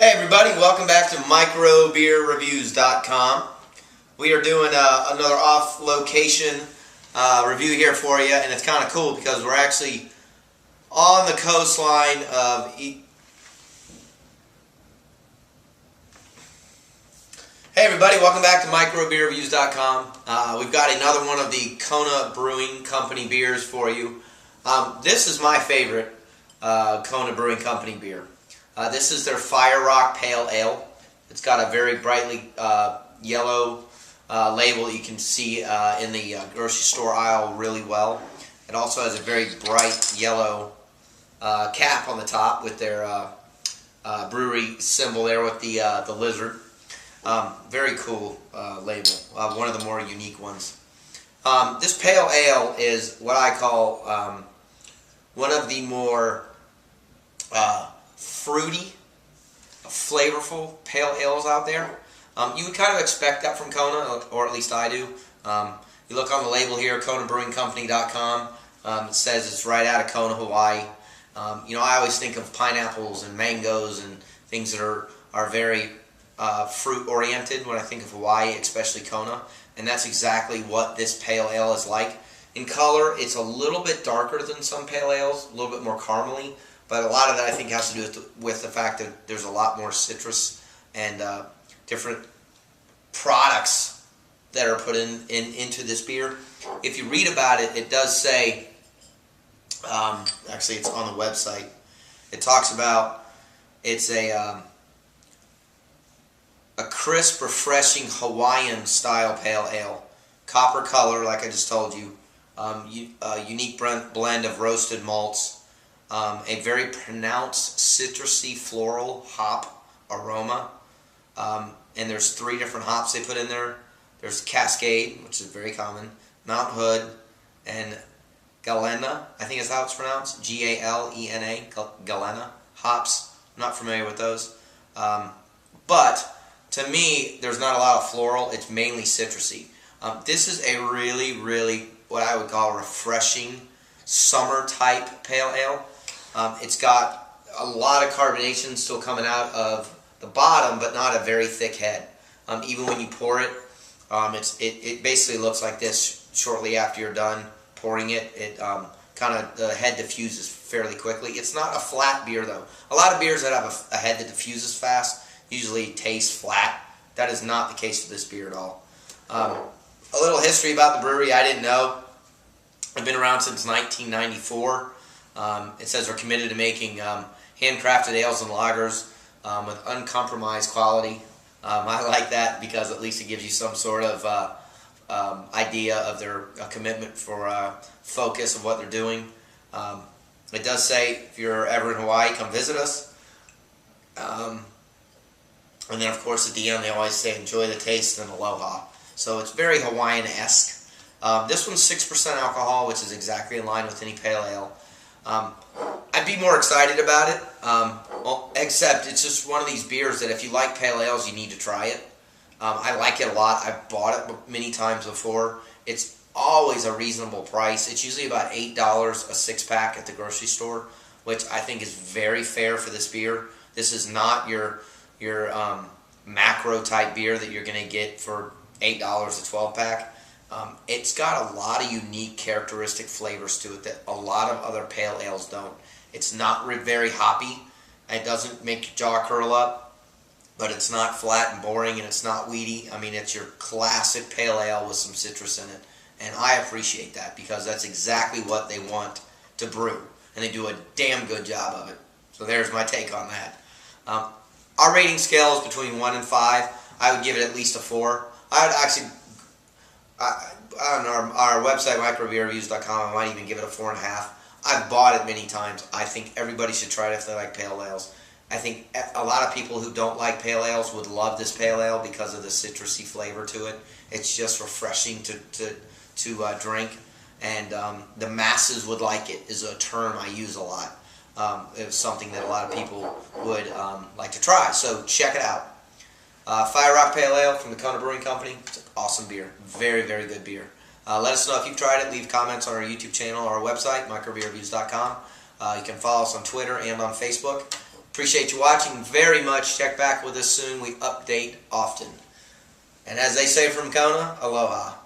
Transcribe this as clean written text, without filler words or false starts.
Hey everybody, welcome back to microbeerreviews.com. We are doing another off-location review here for you, and it's kind of cool because we're actually on the coastline of Hey everybody, welcome back to microbeerreviews.com. We've got another one of the Kona Brewing Company beers for you. This is my favorite Kona Brewing Company beer. This is their Fire Rock Pale Ale. It's got a very brightly yellow label that you can see in the grocery store aisle really well. It also has a very bright yellow cap on the top with their brewery symbol there with the lizard. Very cool label. One of the more unique ones. This Pale Ale is what I call one of the more fruity, flavorful pale ales out there. You would kind of expect that from Kona, or at least I do. You look on the label here, KonaBrewingCompany.com. It says it's right out of Kona, Hawaii. I always think of pineapples and mangoes and things that are very fruit-oriented when I think of Hawaii, especially Kona. And that's exactly what this pale ale is like. In color, it's a little bit darker than some pale ales, a little bit more caramely. But a lot of that I think has to do with the fact that there's a lot more citrus and different products that are put into this beer. If you read about it, it does say, actually it's on the website, it talks about it's a crisp, refreshing Hawaiian style pale ale. Copper color, like I just told you, a unique blend of roasted malts. A very pronounced citrusy floral hop aroma, and there's 3 different hops they put in there. There's Cascade, which is very common, Mount Hood, and Galena, I think is how it's pronounced, G-A-L-E-N-A, Galena hops. I'm not familiar with those, but to me, there's not a lot of floral. It's mainly citrusy. This is a really, really what I would call refreshing summer type pale ale. It's got a lot of carbonation still coming out of the bottom, but not a very thick head. Even when you pour it, it basically looks like this shortly after you're done pouring it. The head diffuses fairly quickly. It's not a flat beer though. A lot of beers that have a head that diffuses fast usually taste flat. That is not the case with this beer at all. A little history about the brewery I didn't know. I've been around since 1994. It says they're committed to making handcrafted ales and lagers with uncompromised quality. I like that because at least it gives you some sort of idea of their commitment for focus of what they're doing. It does say if you're ever in Hawaii, come visit us. And then of course at the end they always say enjoy the taste and aloha. So it's very Hawaiian-esque. This one's 6% alcohol, which is exactly in line with any pale ale. I'd be more excited about it, except it's just one of these beers that if you like pale ales, you need to try it. I like it a lot. I've bought it many times before. It's always a reasonable price. It's usually about $8 a 6-pack at the grocery store, which I think is very fair for this beer. This is not your macro type beer that you're going to get for $8 a 12-pack. It's got a lot of unique characteristic flavors to it that a lot of other pale ales don't. It's not very hoppy. It doesn't make your jaw curl up, but it's not flat and boring, and it's not weedy. I mean, it's your classic pale ale with some citrus in it, and I appreciate that because that's exactly what they want to brew, and they do a damn good job of it. So there's my take on that. Our rating scale is between 1 and 5. I would give it at least a 4. I would actually... on our website, microbeerreviews.com, I might even give it a 4.5. I've bought it many times. I think everybody should try it if they like pale ales. I think a lot of people who don't like pale ales would love this pale ale because of the citrusy flavor to it. It's just refreshing to drink, and the masses would like it is a term I use a lot. It's something that a lot of people would like to try, so check it out. Fire Rock Pale Ale from the Kona Brewing Company. It's an awesome beer. Very, very good beer. Let us know if you've tried it. Leave comments on our YouTube channel or our website, microbeerreviews.com. You can follow us on Twitter and on Facebook. Appreciate you watching very much. Check back with us soon. We update often. And as they say from Kona, aloha.